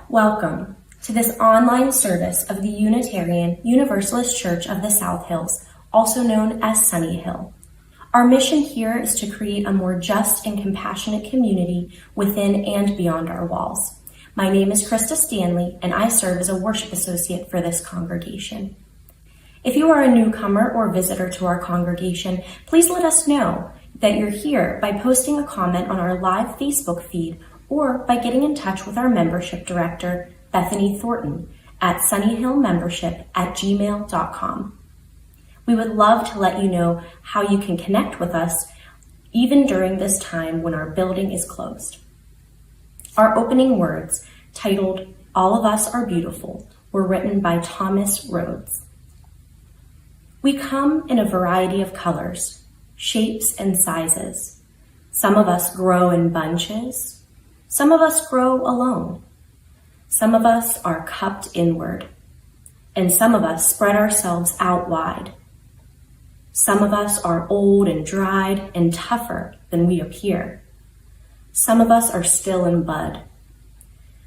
Welcome to this online service of the Unitarian Universalist Church of the South Hills, also known as Sunnyhill. Our mission here is to create a more just and compassionate community within and beyond our walls. My name is Krista Stanley, and I serve as a worship associate for this congregation. If you are a newcomer or visitor to our congregation, please let us know that you're here by posting a comment on our live Facebook feed or by getting in touch with our membership director, Bethany Thornton, at sunnyhillmembership@gmail.com. We would love to let you know how you can connect with us even during this time when our building is closed. Our opening words, titled "All of Us Are Beautiful," were written by Thomas Rhodes. We come in a variety of colors, shapes, and sizes. Some of us grow in bunches. Some of us grow alone. Some of us are cupped inward, and some of us spread ourselves out wide. Some of us are old and dried and tougher than we appear. Some of us are still in bud.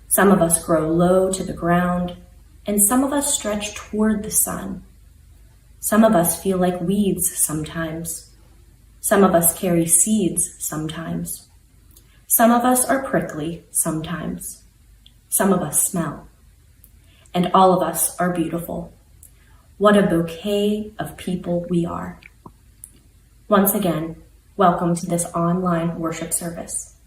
Some of us grow low to the ground, and some of us stretch toward the sun. Some of us feel like weeds sometimes. Some of us carry seeds sometimes. Some of us are prickly sometimes. Some of us smell. And all of us are beautiful. What a bouquet of people we are. Once again, welcome to this online worship service.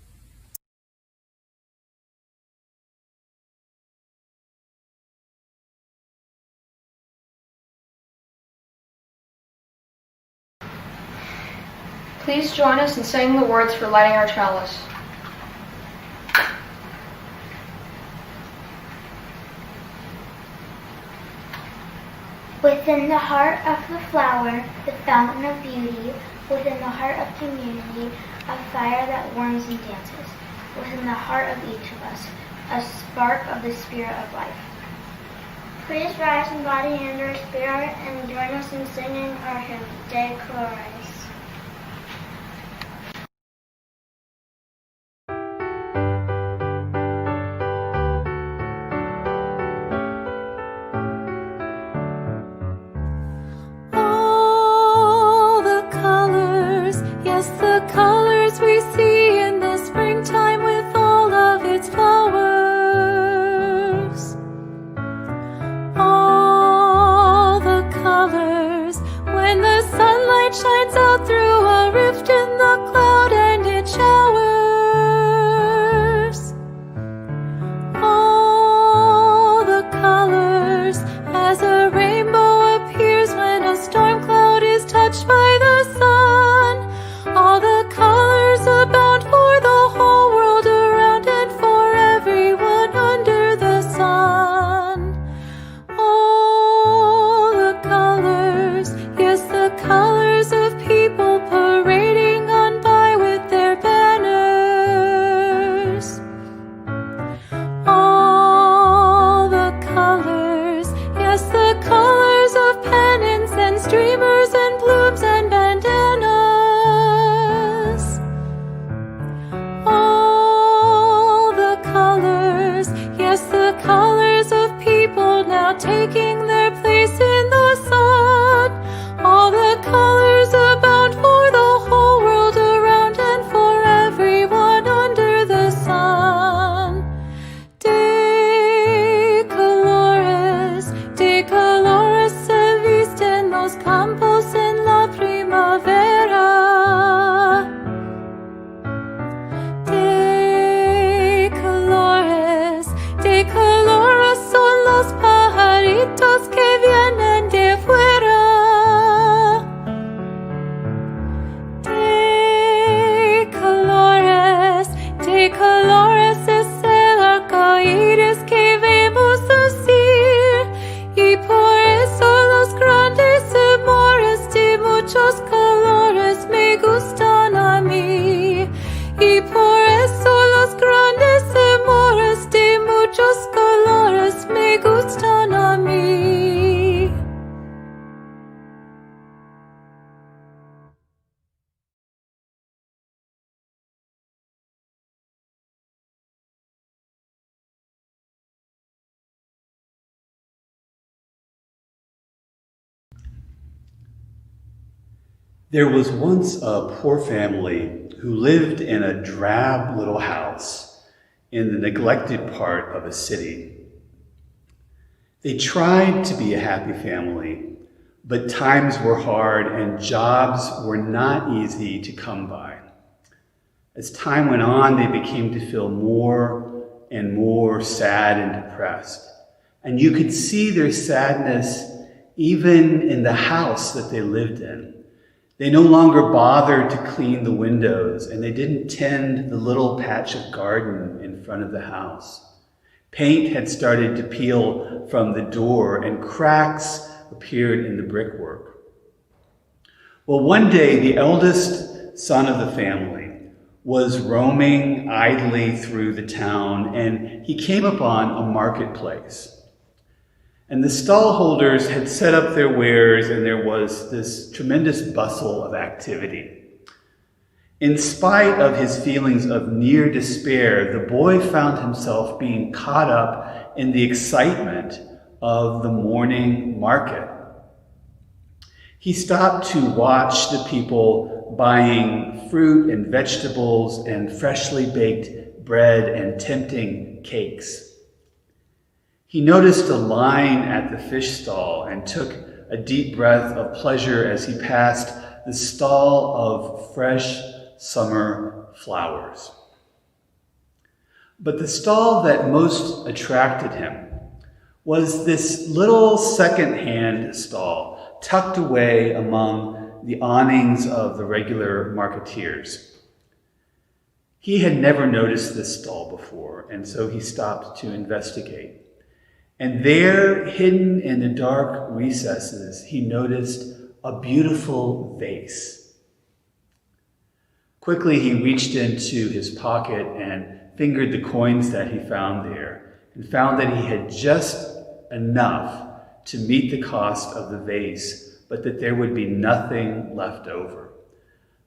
Please join us in saying the words for lighting our chalice. Within the heart of the flower, the fountain of beauty, within the heart of community, a fire that warms and dances. Within the heart of each of us, a spark of the spirit of life. Please rise in body and our spirit and join us in singing our hymn, De Cloris. Shines There was once a poor family who lived in a drab little house in the neglected part of a city. They tried to be a happy family, but times were hard and jobs were not easy to come by. As time went on, they became to feel more and more sad and depressed. And you could see their sadness even in the house that they lived in. They no longer bothered to clean the windows, and they didn't tend the little patch of garden in front of the house. Paint had started to peel from the door, and cracks appeared in the brickwork. Well, one day, the eldest son of the family was roaming idly through the town, and he came upon a marketplace. And the stall holders had set up their wares, and there was this tremendous bustle of activity. In spite of his feelings of near despair, the boy found himself being caught up in the excitement of the morning market. He stopped to watch the people buying fruit and vegetables and freshly baked bread and tempting cakes. He noticed a line at the fish stall and took a deep breath of pleasure as he passed the stall of fresh summer flowers. But the stall that most attracted him was this little second-hand stall tucked away among the awnings of the regular marketeers. He had never noticed this stall before, and so he stopped to investigate. And there, hidden in the dark recesses, he noticed a beautiful vase. Quickly, he reached into his pocket and fingered the coins that he found there, and found that he had just enough to meet the cost of the vase, but that there would be nothing left over.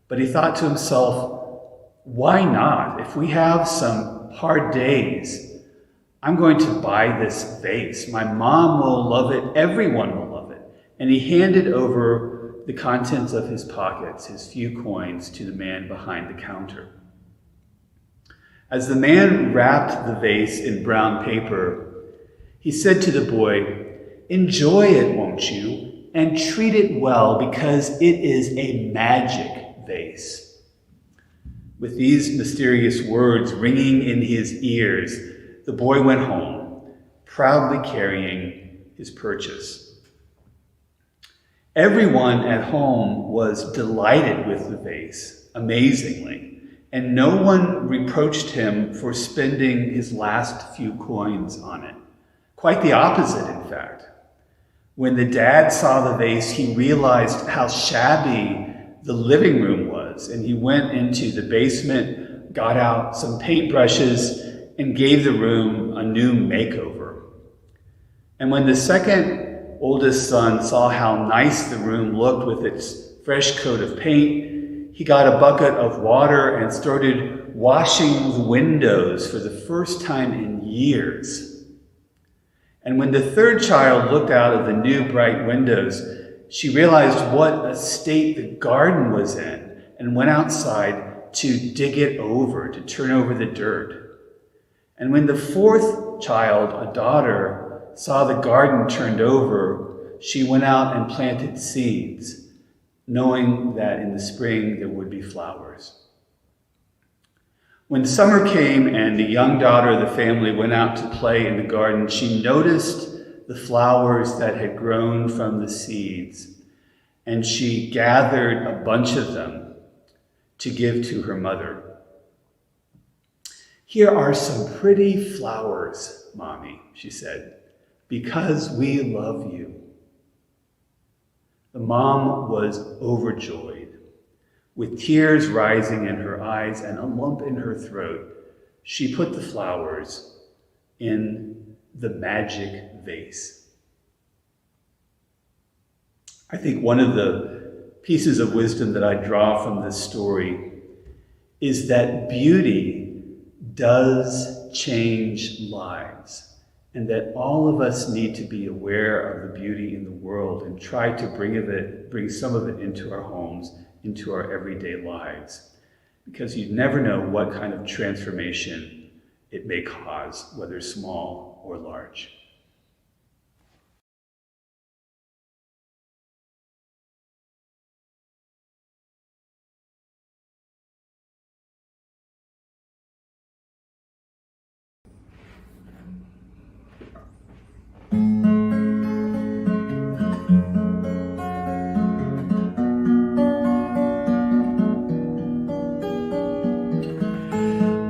But he thought to himself, why not? If we have some hard days, I'm going to buy this vase. My mom will love it. Everyone will love it. And he handed over the contents of his pockets, his few coins, to the man behind the counter. As the man wrapped the vase in brown paper, he said to the boy, enjoy it, won't you? And treat it well, because it is a magic vase. With these mysterious words ringing in his ears, the boy went home, proudly carrying his purchase. Everyone at home was delighted with the vase, amazingly, and no one reproached him for spending his last few coins on it. Quite the opposite, in fact. When the dad saw the vase, he realized how shabby the living room was, and he went into the basement, got out some paintbrushes, and gave the room a new makeover. And when the second oldest son saw how nice the room looked with its fresh coat of paint, he got a bucket of water and started washing the windows for the first time in years. And when the third child looked out of the new bright windows, she realized what a state the garden was in and went outside to dig it over, to turn over the dirt. And when the fourth child, a daughter, saw the garden turned over, she went out and planted seeds, knowing that in the spring there would be flowers. When summer came and the young daughter of the family went out to play in the garden, she noticed the flowers that had grown from the seeds, and she gathered a bunch of them to give to her mother. Here are some pretty flowers, Mommy, she said, because we love you. The mom was overjoyed. With tears rising in her eyes and a lump in her throat, she put the flowers in the magic vase. I think one of the pieces of wisdom that I draw from this story is that beauty does change lives, and that all of us need to be aware of the beauty in the world and try to bring some of it into our homes into our everyday lives, because you never know what kind of transformation it may cause, whether small or large.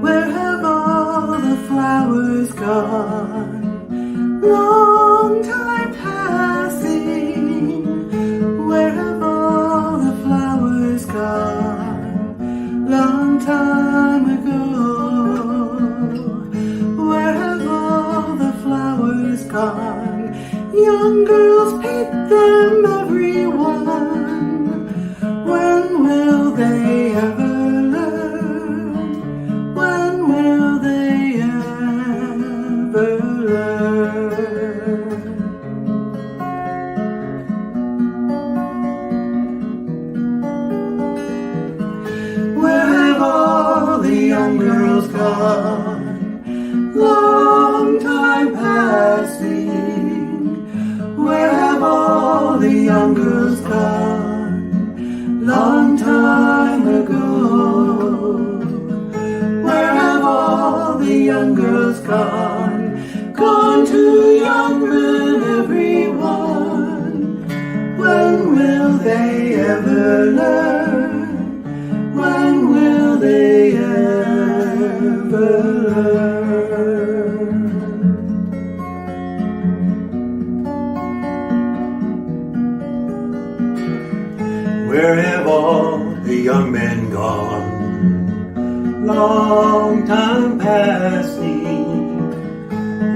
Where have all the flowers gone? Long time passing. Where have all the flowers gone? Long time ago. Where have all the flowers gone? Young girls pick them, everyone. When will they ever learn? When will they ever learn? Where have all the young girls gone? Long time passing. Where have all the young girls gone? Long time ago. Where have all the young girls gone? Gone to young men, everyone. When will they ever learn? When will they ever learn? Where have all the young men gone? Long time passing.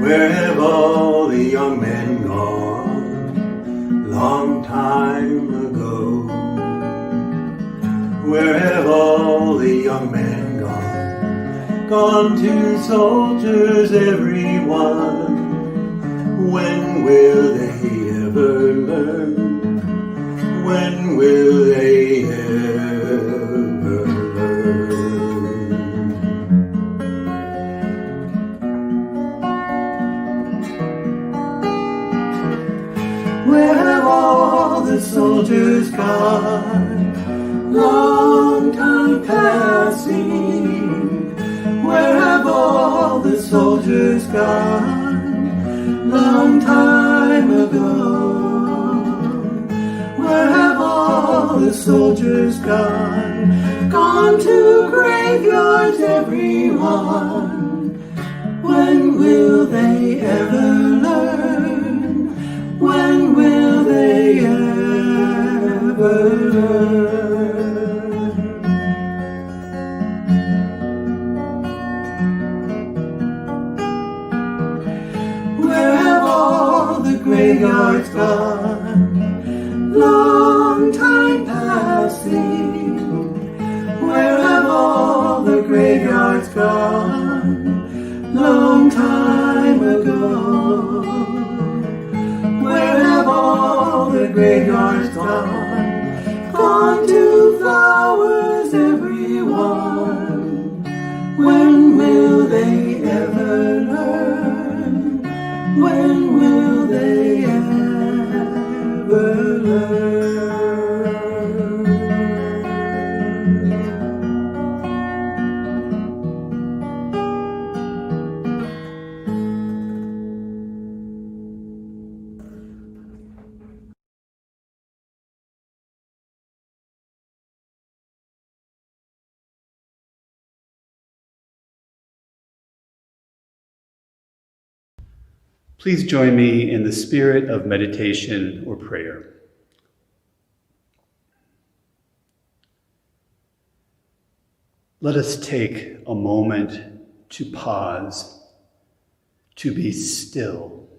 Where have all the young men gone? Long time ago. Where have all the young men gone? Gone to soldiers, everyone. When will they ever learn? When will they ever learn? Where have all the soldiers gone? Long time passing. Where have all the soldiers gone? Long time ago. Where have all the soldiers gone? Gone to graveyards, everyone. When will they ever learn? When will they ever learn? Where have all the graveyards gone? Long time passing. Where have all the graveyards gone? Long time ago. Where have all the graveyards gone? Gone to flowers, everyone. When will they ever learn? When will they ever learn? Please join me in the spirit of meditation or prayer. Let us take a moment to pause, to be still,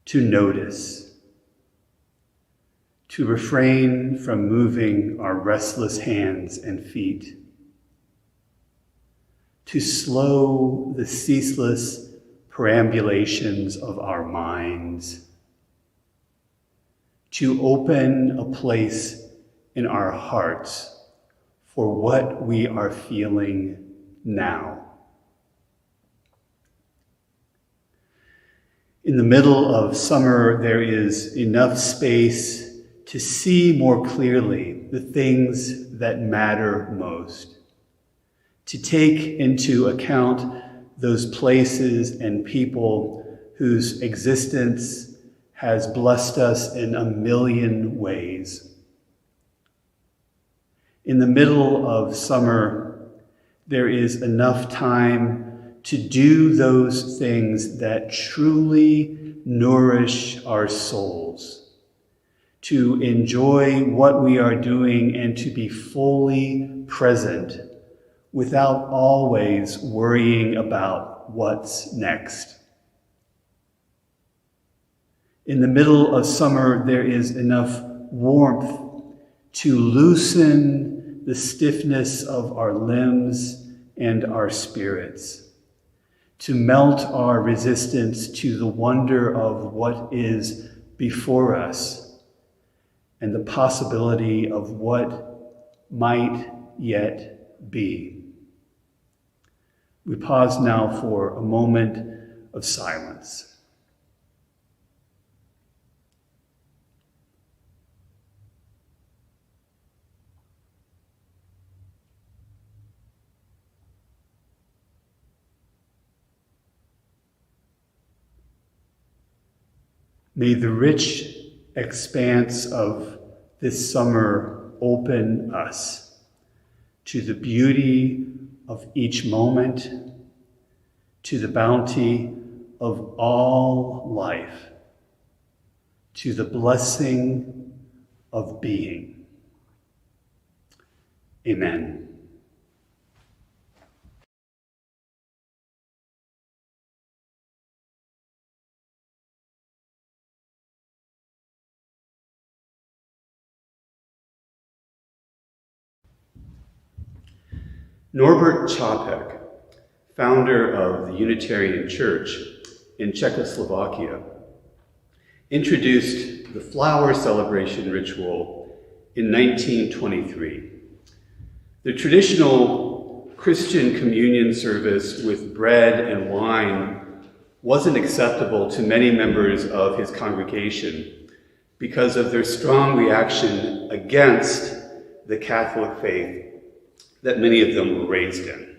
to notice, to refrain from moving our restless hands and feet, to slow the ceaseless perambulations of our minds, to open a place in our hearts for what we are feeling now. In the middle of summer, there is enough space to see more clearly the things that matter most, to take into account those places and people whose existence has blessed us in a million ways. In the middle of summer, there is enough time to do those things that truly nourish our souls, to enjoy what we are doing and to be fully present without always worrying about what's next. In the middle of summer, there is enough warmth to loosen the stiffness of our limbs and our spirits, to melt our resistance to the wonder of what is before us and the possibility of what might yet be. We pause now for a moment of silence. May the rich expanse of this summer open us to the beauty of each moment, to the bounty of all life, to the blessing of being. Amen. Norbert Čapek, founder of the Unitarian Church in Czechoslovakia, introduced the flower celebration ritual in 1923. The traditional Christian communion service with bread and wine wasn't acceptable to many members of his congregation because of their strong reaction against the Catholic faith that many of them were raised in.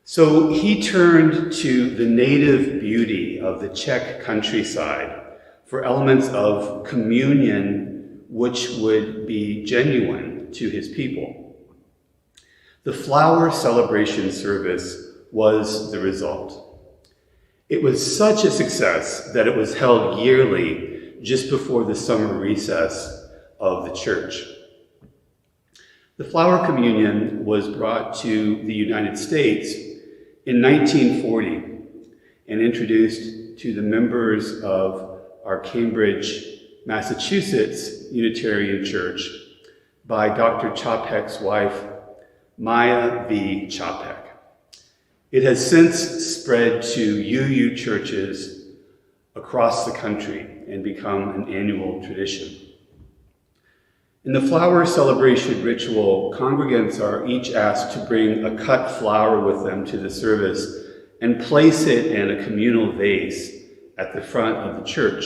So he turned to the native beauty of the Czech countryside for elements of communion which would be genuine to his people. The flower celebration service was the result. It was such a success that it was held yearly just before the summer recess of the church. The flower communion was brought to the United States in 1940 and introduced to the members of our Cambridge, Massachusetts Unitarian Church by Dr. Čapek's wife, Maya V. Čapek. It has since spread to UU churches across the country and become an annual tradition. In the flower celebration ritual, congregants are each asked to bring a cut flower with them to the service and place it in a communal vase at the front of the church.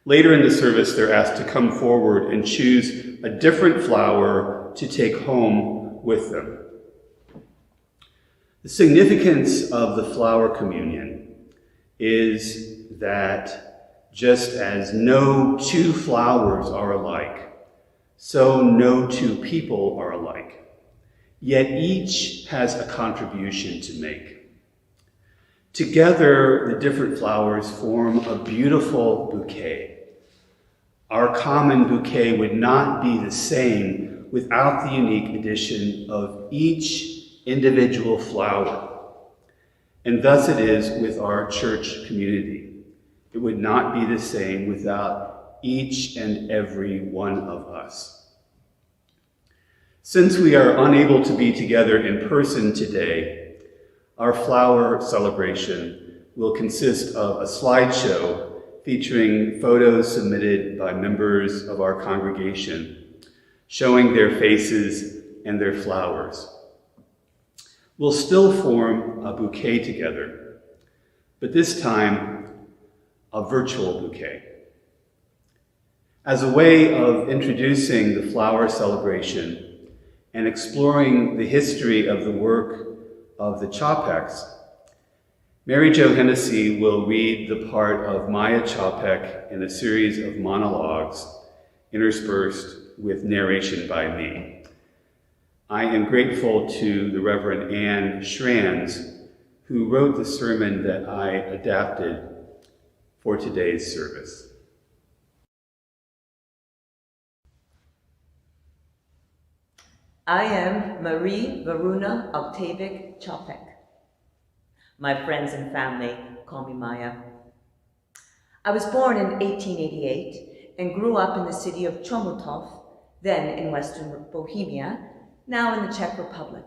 Later in the service, they're asked to come forward and choose a different flower to take home with them. The significance of the flower communion is that just as no two flowers are alike, so no two people are alike. Yet each has a contribution to make. Together, the different flowers form a beautiful bouquet. Our common bouquet would not be the same without the unique addition of each individual flower. And thus it is with our church community. It would not be the same without each and every one of us. Since we are unable to be together in person today, our flower celebration will consist of a slideshow featuring photos submitted by members of our congregation, showing their faces and their flowers. We'll still form a bouquet together, but this time, a virtual bouquet. As a way of introducing the flower celebration and exploring the history of the work of the Chapeks, Mary Jo Hennessy will read the part of Maya Chapek in a series of monologues interspersed with narration by me. I am grateful to the Reverend Anne Schranz, who wrote the sermon that I adapted for today's service. I am Marie Varuna Octavic Chapek. My friends and family call me Maya. I was born in 1888 and grew up in the city of Chomutov, then in Western Bohemia, now in the Czech Republic.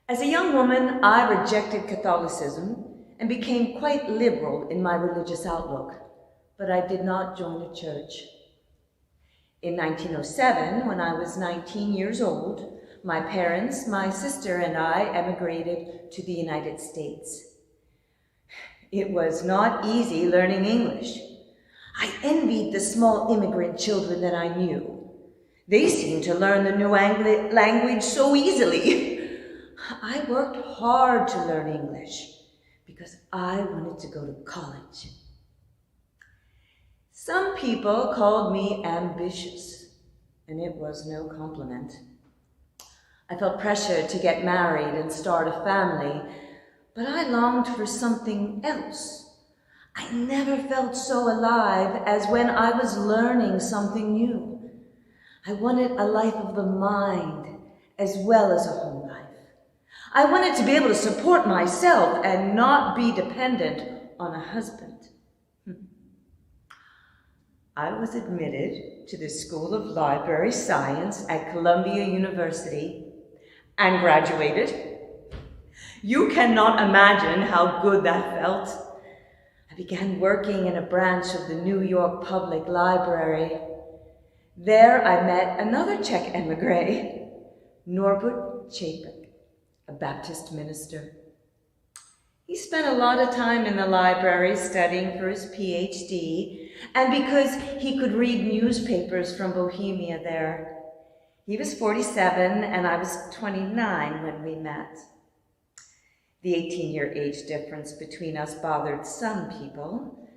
As a young woman, I rejected Catholicism and became quite liberal in my religious outlook, but I did not join a church. In 1907, when I was 19 years old, my parents, my sister, and I emigrated to the United States. It was not easy learning English. I envied the small immigrant children that I knew. They seemed to learn the new language so easily. I worked hard to learn English because I wanted to go to college. Some people called me ambitious, and it was no compliment. I felt pressured to get married and start a family, but I longed for something else. I never felt so alive as when I was learning something new. I wanted a life of the mind as well as a home life. I wanted to be able to support myself and not be dependent on a husband. I was admitted to the School of Library Science at Columbia University and graduated. You cannot imagine how good that felt. I began working in a branch of the New York Public Library. There I met another Czech emigre, Norbert Čapek, a Baptist minister. He spent a lot of time in the library studying for his PhD, and because he could read newspapers from Bohemia there. He was 47 and I was 29 when we met. The 18-year age difference between us bothered some people,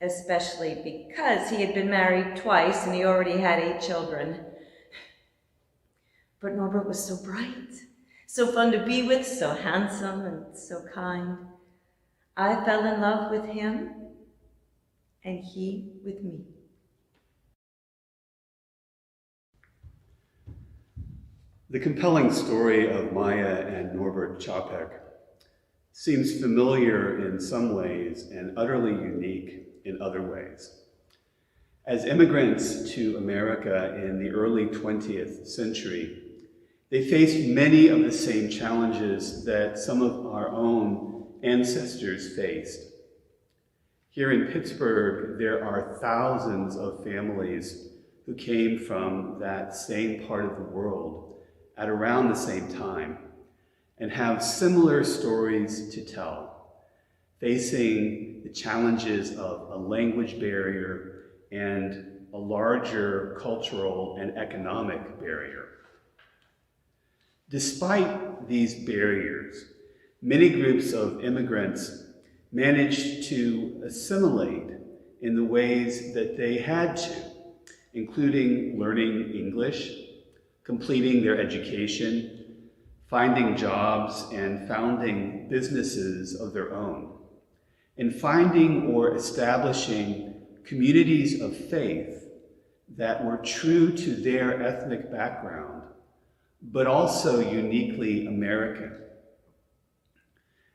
especially because he had been married twice and he already had 8 children. But Norbert was so bright, so fun to be with, so handsome and so kind. I fell in love with him and he with me. The compelling story of Maya and Norbert Čapek seems familiar in some ways and utterly unique in other ways. As immigrants to America in the early 20th century, they faced many of the same challenges that some of our own ancestors faced. Here in Pittsburgh, there are thousands of families who came from that same part of the world at around the same time and have similar stories to tell, facing the challenges of a language barrier and a larger cultural and economic barrier. Despite these barriers, many groups of immigrants managed to assimilate in the ways that they had to, including learning English, completing their education, finding jobs, and founding businesses of their own, and finding or establishing communities of faith that were true to their ethnic background, but also uniquely American.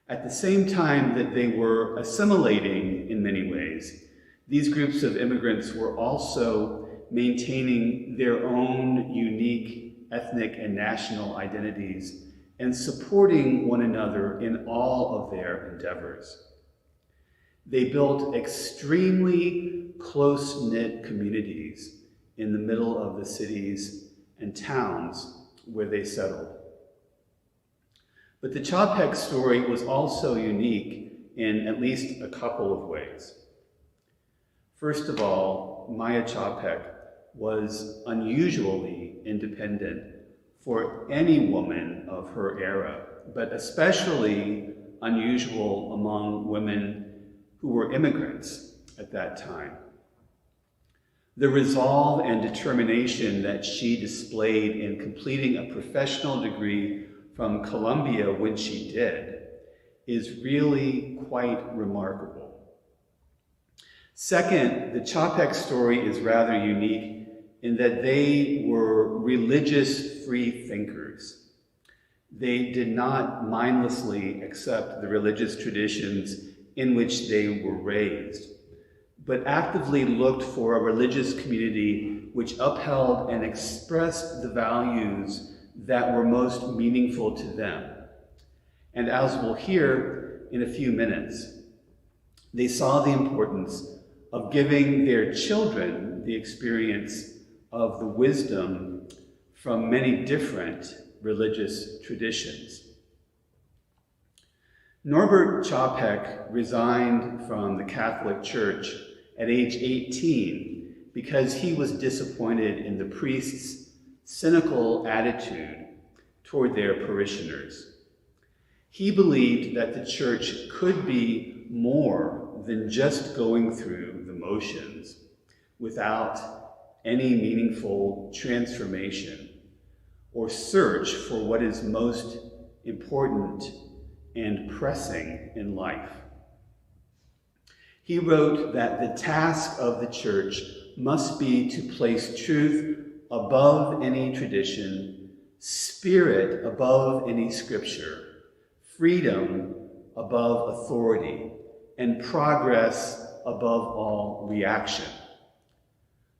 At the same time that they were assimilating in many ways, these groups of immigrants were also maintaining their own unique ethnic and national identities and supporting one another in all of their endeavors. They built extremely close-knit communities in the middle of the cities and towns where they settled. But the Chapek story was also unique in at least a couple of ways. First of all, Maya Chapek was unusually independent for any woman of her era, but especially unusual among women who were immigrants at that time. The resolve and determination that she displayed in completing a professional degree from Columbia when she did is really quite remarkable. Second, the Chapek story is rather unique in that they were religious free thinkers. They did not mindlessly accept the religious traditions in which they were raised, but actively looked for a religious community which upheld and expressed the values that were most meaningful to them. And as we'll hear in a few minutes, they saw the importance of giving their children the experience of the wisdom from many different religious traditions. Norbert Chapek resigned from the Catholic Church at age 18 because he was disappointed in the priests' cynical attitude toward their parishioners. He believed that the church could be more than just going through the motions without any meaningful transformation or search for what is most important and pressing in life. He wrote that the task of the church must be to place truth above any tradition, spirit above any scripture, freedom above authority, and progress above all reaction.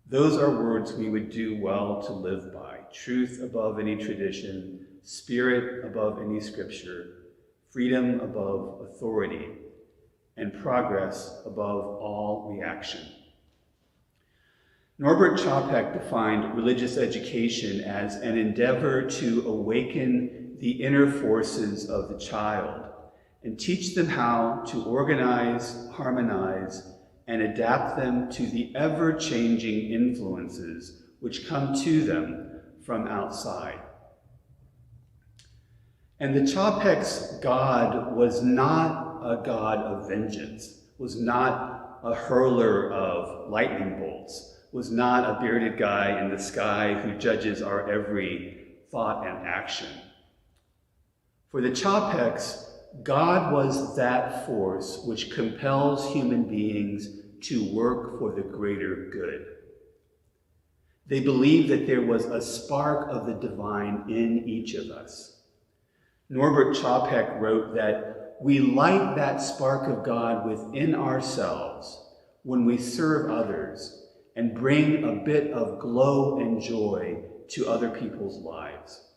Those are words we would do well to live by. Truth above any tradition, spirit above any scripture, freedom above authority, and progress above all reaction. Norbert Chapek defined religious education as an endeavor to awaken the inner forces of the child and teach them how to organize, harmonize, and adapt them to the ever-changing influences which come to them from outside. And the Chapek's God was not a God of vengeance, was not a hurler of lightning bolts, was not a bearded guy in the sky who judges our every thought and action. For the Chapeks, God was that force which compels human beings to work for the greater good. They believed that there was a spark of the divine in each of us. Norbert Chapek wrote that we light that spark of God within ourselves when we serve others and bring a bit of glow and joy to other people's lives.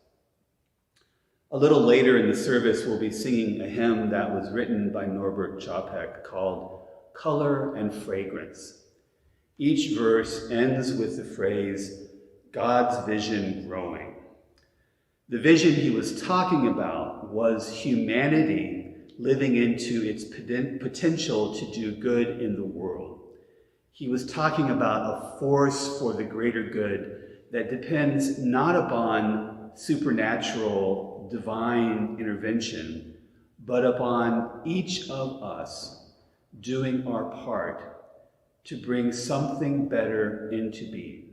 A little later in the service, we'll be singing a hymn that was written by Norbert Chapek called Color and Fragrance. Each verse ends with the phrase, God's vision growing. The vision he was talking about was humanity living into its potential to do good in the world. He was talking about a force for the greater good that depends not upon supernatural divine intervention, but upon each of us doing our part to bring something better into being.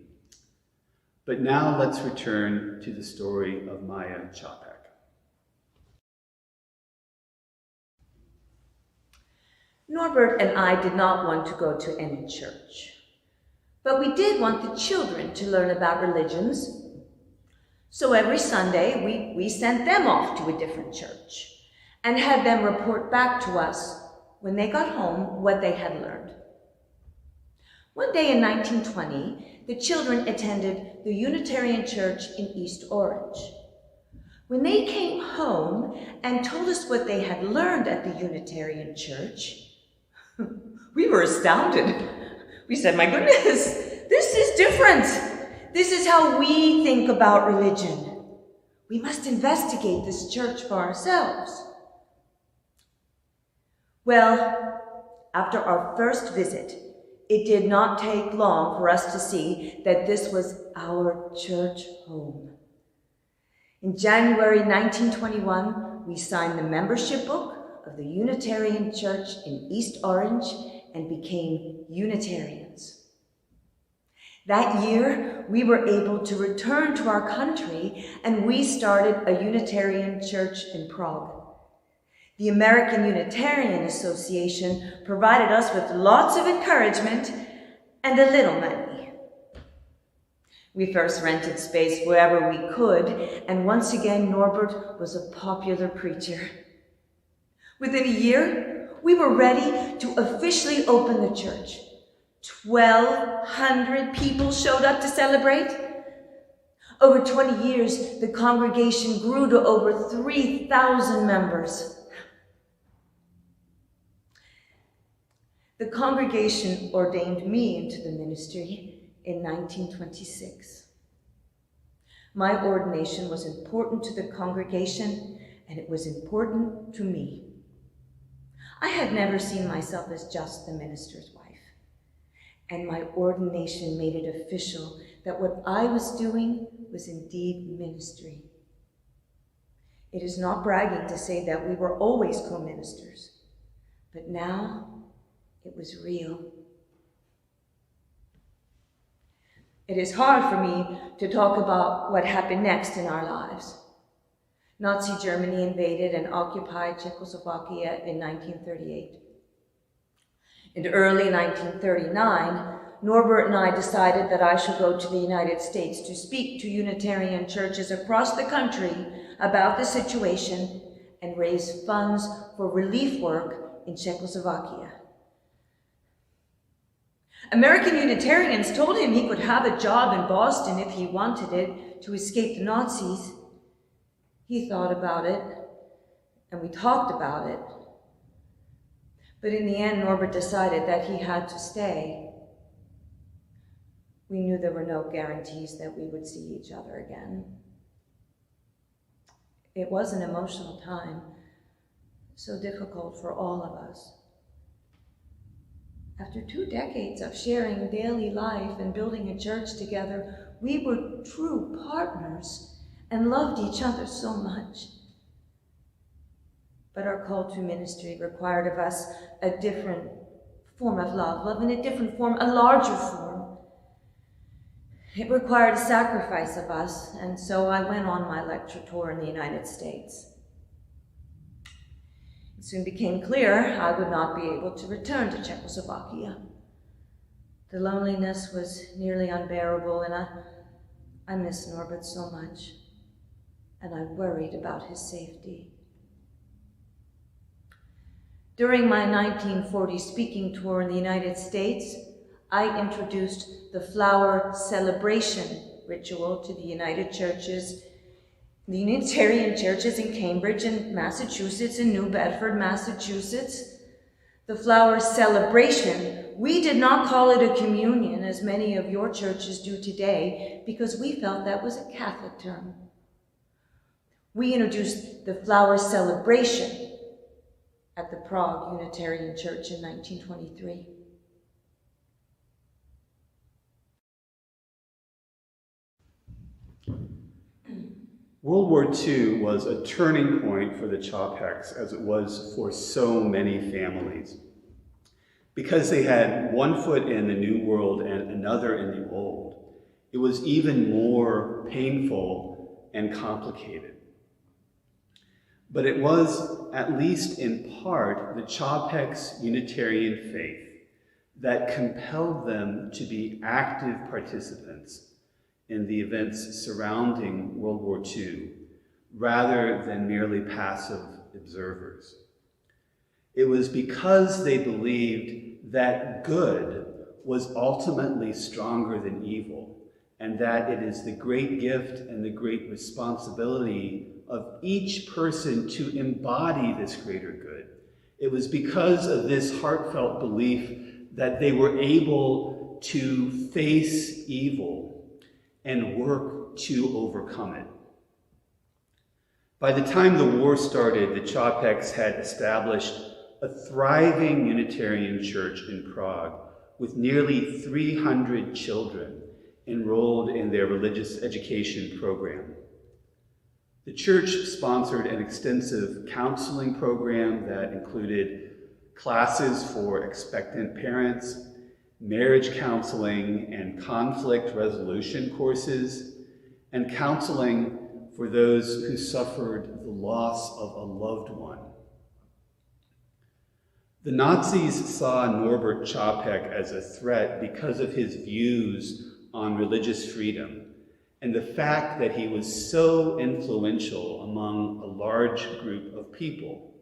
But now let's return to the story of Maya Chapek. Norbert and I did not want to go to any church, but we did want the children to learn about religions. So every Sunday, we sent them off to a different church and had them report back to us when they got home what they had learned. One day in 1920, the children attended the Unitarian Church in East Orange. When they came home and told us what they had learned at the Unitarian Church, We were astounded. We said, my goodness, this is different. This is how we think about religion. We must investigate this church for ourselves. Well, after our first visit, it did not take long for us to see that this was our church home. In January 1921, we signed the membership book of the Unitarian Church in East Orange and became Unitarians. That year, we were able to return to our country, and we started a Unitarian church in Prague. The American Unitarian Association provided us with lots of encouragement and a little money. We first rented space wherever we could, and once again, Norbert was a popular preacher. Within a year, we were ready to officially open the church. 1,200 people showed up to celebrate. Over 20 years, the congregation grew to over 3,000 members. The congregation ordained me into the ministry in 1926. My ordination was important to the congregation, and it was important to me. I had never seen myself as just the minister's wife, and my ordination made it official that what I was doing was indeed ministry. It is not bragging to say that we were always co-ministers, but now it was real. It is hard for me to talk about what happened next in our lives. Nazi Germany invaded and occupied Czechoslovakia in 1938. In early 1939, Norbert and I decided that I should go to the United States to speak to Unitarian churches across the country about the situation and raise funds for relief work in Czechoslovakia. American Unitarians told him he could have a job in Boston if he wanted it to escape the Nazis. He thought about it, and we talked about it. But in the end, Norbert decided that he had to stay. We knew there were no guarantees that we would see each other again. It was an emotional time, so difficult for all of us. After 2 decades of sharing daily life and building a church together, we were true partners and loved each other so much. But our call to ministry required of us a different form of love in a different form, a larger form. It required a sacrifice of us, and so I went on my lecture tour in the United States. It soon became clear I would not be able to return to Czechoslovakia. The loneliness was nearly unbearable, and I miss Norbert so much, and I worried about his safety. During my 1940 speaking tour in the United States, I introduced the flower celebration ritual to the United Churches, the Unitarian churches in Cambridge and Massachusetts and New Bedford, Massachusetts. The flower celebration, we did not call it a communion as many of your churches do today because we felt that was a Catholic term. We introduced the flower celebration at the Prague Unitarian Church in 1923. World War II was a turning point for the Chopeks, as it was for so many families. Because they had one foot in the New World and another in the Old, it was even more painful and complicated. But it was, at least in part, the Chopeks' Unitarian faith that compelled them to be active participants in the events surrounding World War II, rather than merely passive observers. It was because they believed that good was ultimately stronger than evil, and that it is the great gift and the great responsibility of each person to embody this greater good. It was because of this heartfelt belief that they were able to face evil and work to overcome it. By the time the war started, the Čapeks had established a thriving Unitarian church in Prague with nearly 300 children enrolled in their religious education program. The church sponsored an extensive counseling program that included classes for expectant parents, marriage counseling and conflict resolution courses, and counseling for those who suffered the loss of a loved one. The Nazis saw Norbert Čapek as a threat because of his views on religious freedom and the fact that he was so influential among a large group of people.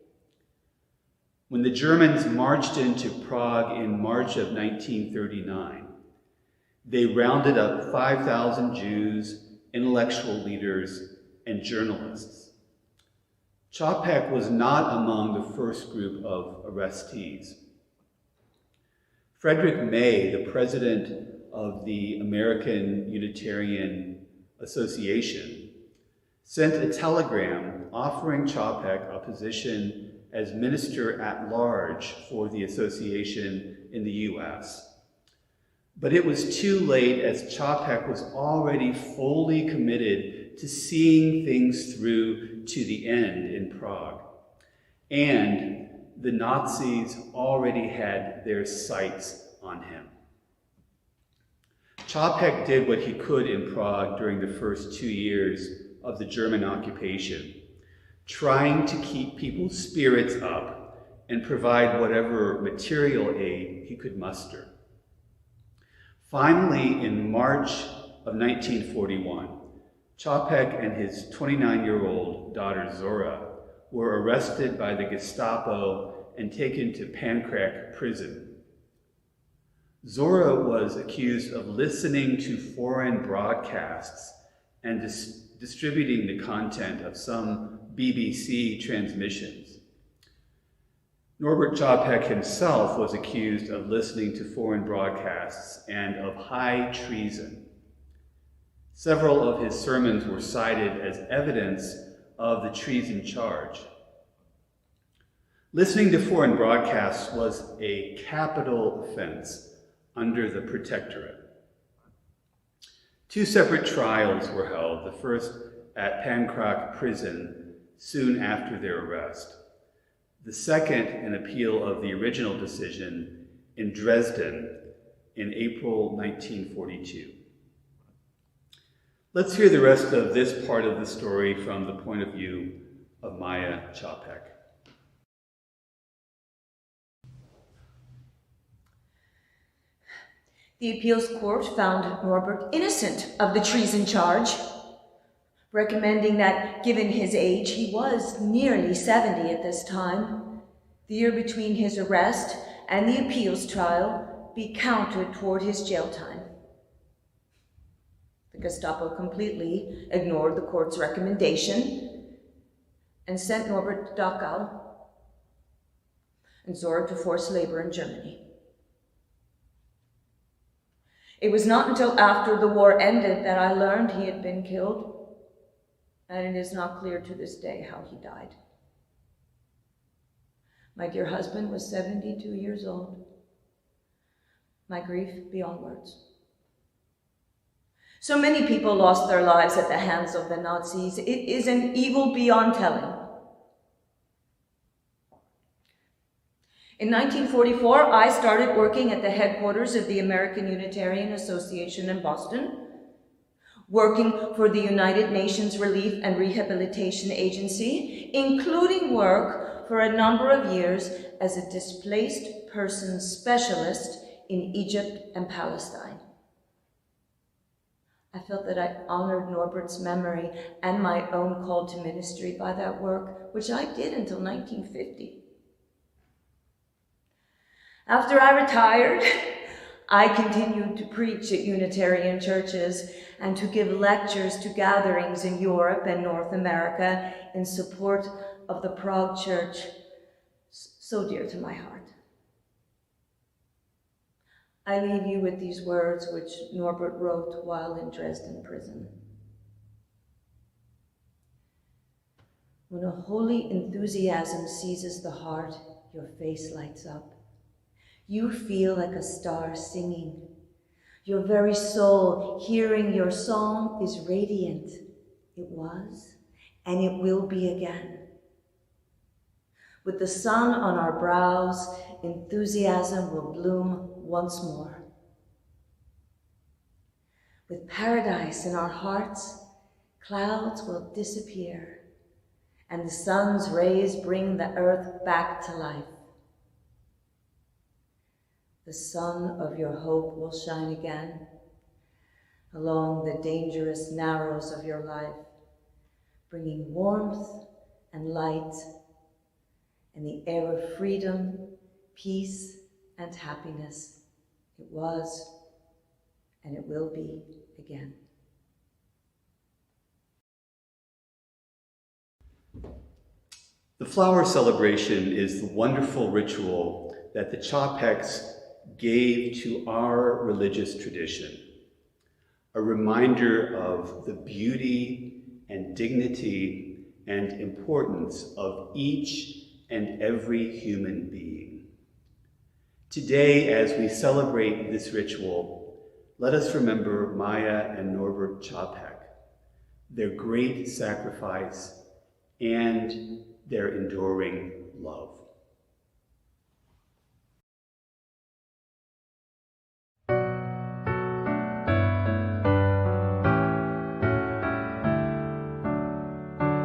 When the Germans marched into Prague in March of 1939, they rounded up 5,000 Jews, intellectual leaders, and journalists. Čapek was not among the first group of arrestees. Frederick May, the president of the American Unitarian Association, sent a telegram offering Čapek a position as minister at large for the association in the US. But it was too late, as Čapek was already fully committed to seeing things through to the end in Prague. And the Nazis already had their sights on him. Čapek did what he could in Prague during the first 2 years of the German occupation, trying to keep people's spirits up and provide whatever material aid he could muster. Finally, in March of 1941, Čapek and his 29-year-old daughter Zora were arrested by the Gestapo and taken to Pankrak prison. Zora was accused of listening to foreign broadcasts and distributing the content of some BBC transmissions. Norbert Čapek himself was accused of listening to foreign broadcasts and of high treason. Several of his sermons were cited as evidence of the treason charge. Listening to foreign broadcasts was a capital offense under the Protectorate. 2 separate trials were held, the first at Pankrak prison soon after their arrest. The second, an appeal of the original decision in Dresden in April 1942. Let's hear the rest of this part of the story from the point of view of Maya Čapek. The appeals court found Norbert innocent of the treason charge, recommending that, given his age, he was nearly 70 at this time, the year between his arrest and the appeals trial be counted toward his jail time. The Gestapo completely ignored the court's recommendation and sent Norbert to Dachau and Zora to forced labor in Germany. It was not until after the war ended that I learned he had been killed, and it is not clear to this day how he died. My dear husband was 72 years old. My grief beyond words. So many people lost their lives at the hands of the Nazis. It is an evil beyond telling. In 1944, I started working at the headquarters of the American Unitarian Association in Boston, working for the United Nations Relief and Rehabilitation Agency, including work for a number of years as a displaced persons specialist in Egypt and Palestine. I felt that I honored Norbert's memory and my own call to ministry by that work, which I did until 1950. After I retired, I continued to preach at Unitarian churches and to give lectures to gatherings in Europe and North America in support of the Prague Church, so dear to my heart. I leave you with these words which Norbert wrote while in Dresden prison. When a holy enthusiasm seizes the heart, your face lights up. You feel like a star singing. Your very soul, hearing your song, is radiant. It was, and it will be again. With the sun on our brows, enthusiasm will bloom once more. With paradise in our hearts, clouds will disappear, and the sun's rays bring the earth back to life. The sun of your hope will shine again along the dangerous narrows of your life, bringing warmth and light and the air of freedom, peace, and happiness. It was, and it will be again. The flower celebration is the wonderful ritual that the Chapeks gave to our religious tradition, a reminder of the beauty and dignity and importance of each and every human being. Today, as we celebrate this ritual, let us remember Maya and Norbert Chapek, their great sacrifice and their enduring love.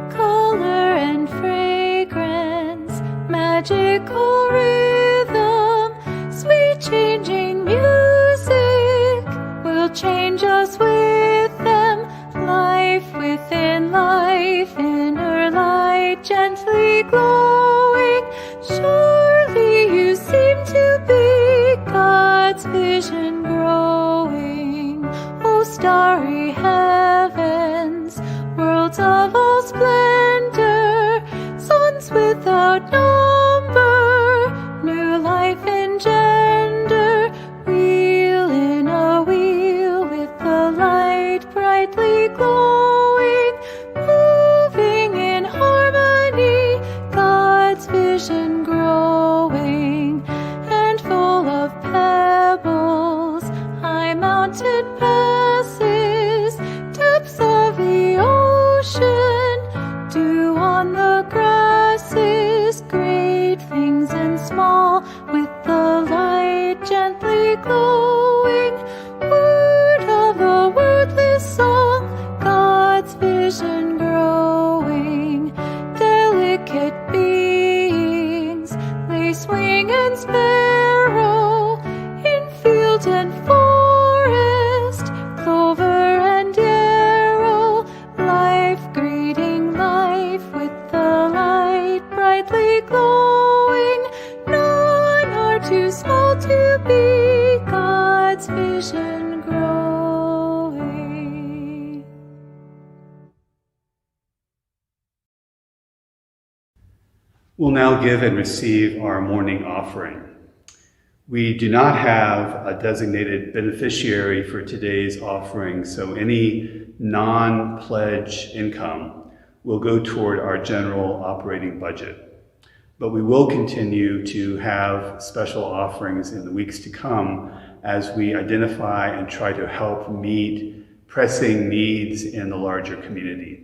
Color and fragrance, magical rhythm, sweet changing music will change us with them. Life within life, inner light gently glowing. Surely you seem to be God's vision growing. Oh, starry heavens, worlds of all splendor, suns without number, new life engender. Wheel in a wheel with the light brightly glowing, moving in harmony, God's vision growing. And full of pebbles, high mountain passes, depths of the ocean, dew on the grasses, great things and small, with the light gently glowing. Word of a wordless song, God's vision growing. Delicate beings, lace wing and sparrow, in field and forest, clover and yarrow, life greeting life with the light brightly glowing. None are too small to be God's vision growing. We'll now give and receive our morning offering. We do not have a designated beneficiary for today's offering, so any non-pledge income will go toward our general operating budget. But we will continue to have special offerings in the weeks to come as we identify and try to help meet pressing needs in the larger community.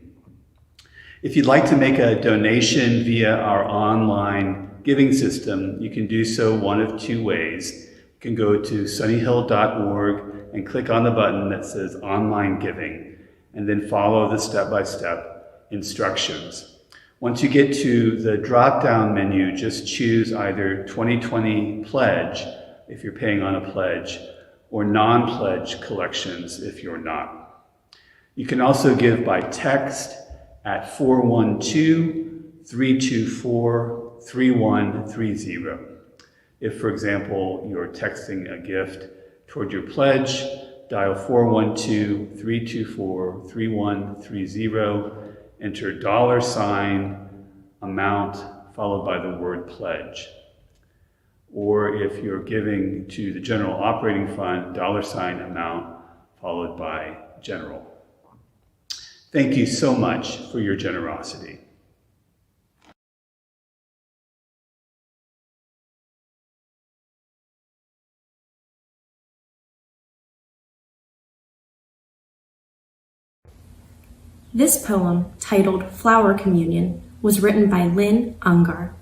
If you'd like to make a donation via our online giving system, you can do so one of two ways. You can go to sunnyhill.org and click on the button that says Online Giving, and then follow the step-by-step instructions. Once you get to the drop-down menu, just choose either 2020 Pledge, if you're paying on a pledge, or non-pledge collections, if you're not. You can also give by text at 412-324-3130. If, for example, you're texting a gift toward your pledge, dial 412-324-3130, enter $ amount followed by the word pledge. or if you're giving to the general operating fund, $ amount followed by general. Thank you so much for your generosity. This poem, titled Flower Communion, was written by Lynn Ungar.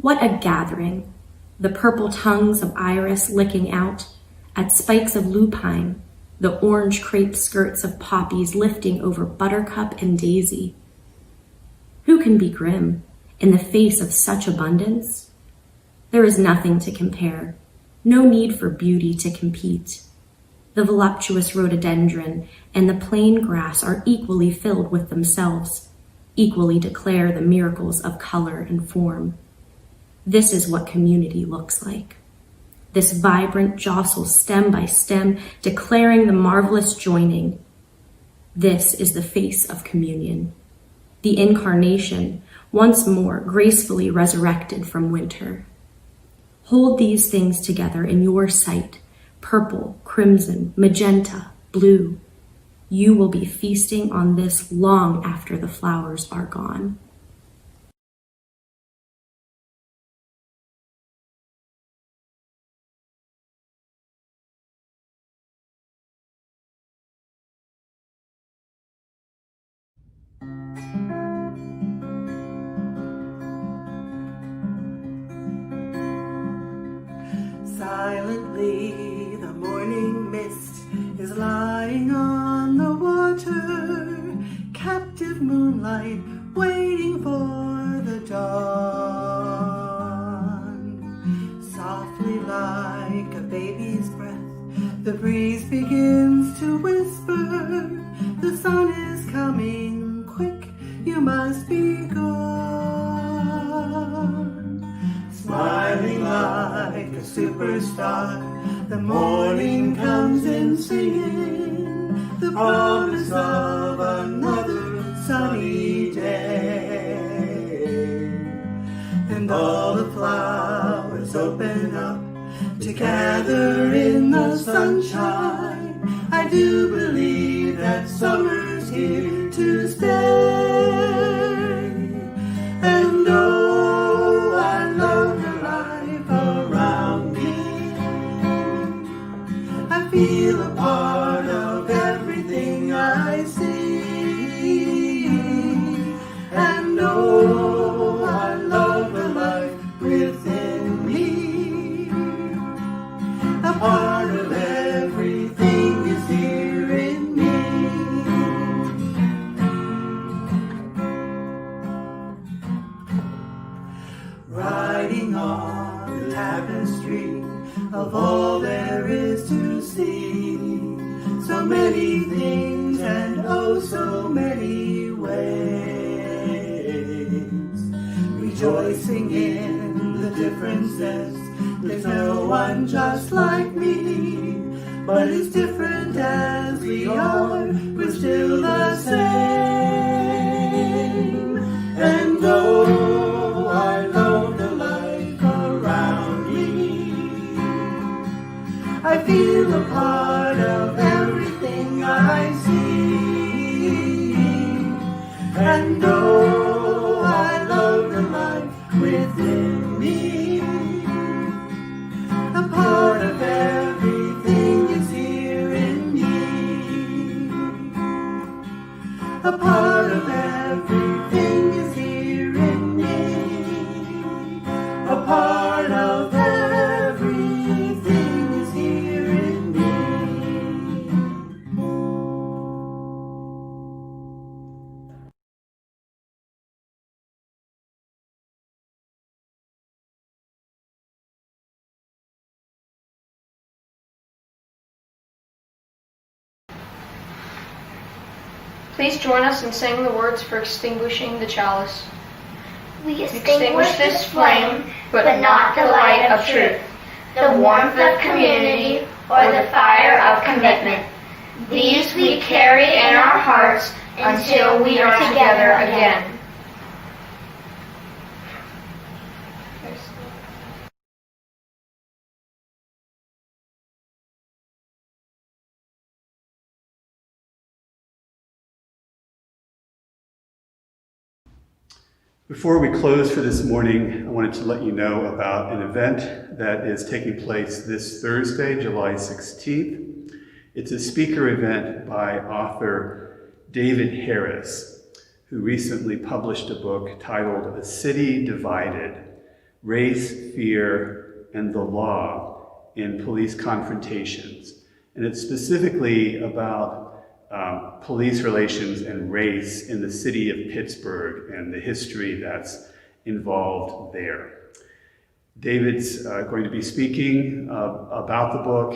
What a gathering, the purple tongues of iris licking out at spikes of lupine, the orange crepe skirts of poppies lifting over buttercup and daisy. Who can be grim in the face of such abundance? There is nothing to compare, no need for beauty to compete. The voluptuous rhododendron and the plain grass are equally filled with themselves, equally declare the miracles of color and form. This is what community looks like. This vibrant jostle stem by stem, declaring the marvelous joining. This is the face of communion. The incarnation, once more gracefully resurrected from winter. Hold these things together in your sight, purple, crimson, magenta, blue. You will be feasting on this long after the flowers are gone. Silently, the morning mist is lying on the water, captive moonlight waiting for the dawn. Softly like a baby's breath, the breeze begins to whisper, the sun is coming, quick, you must be gone. Smiling like a superstar, the morning comes in singing the promise of another sunny day. And all the flowers open up to gather in the sunshine. I do believe that summer's here to stay. And oh, I love the life around me. I feel a part of everything I see. And oh, I love the life within me. A part of everything is here in me. Riding on the tapestry of all there is to see. So many things and oh so many ways. Rejoicing in the differences. There's no one just like me. But as different as we are, we're still the same. And oh, I love the life around me. I feel a part of everything I see. And oh, I love the life within me. A part of everything is here in me. A part of everything is here in me. A part of everything is here in me. Please join us in saying the words for extinguishing the chalice. We Extinguish this flame, but not the light of truth, the warmth of community, or the fire of commitment. These we carry in our hearts until we are together again. Before we close for this morning, I wanted to let you know about an event that is taking place this Thursday, July 16th. It's a speaker event by author David Harris, who recently published a book titled A City Divided: Race, Fear, and the Law in Police Confrontations. And it's specifically about police relations and race in the city of Pittsburgh and the history that's involved there. David's going to be speaking about the book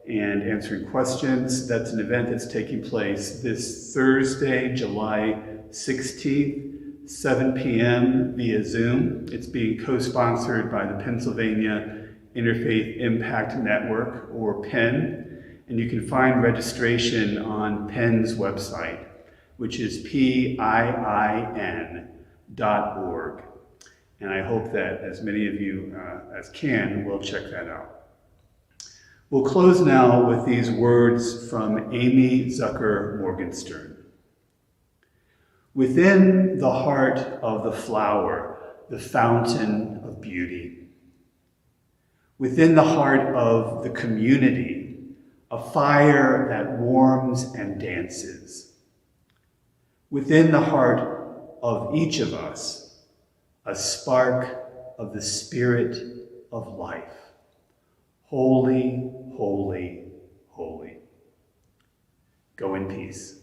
and answering questions. That's an event that's taking place this Thursday, July 16th, 7 p.m. via Zoom. It's being co-sponsored by the Pennsylvania Interfaith Impact Network, or PEN, and you can find registration on PEN's website, which is PIIN.org. And I hope that as many of you as can will check that out. We'll close now with these words from Amy Zucker Morgenstern. Within the heart of the flower, the fountain of beauty. Within the heart of the community, a fire that warms and dances. Within the heart of each of us, a spark of the Spirit of life. Holy, holy, holy. Go in peace.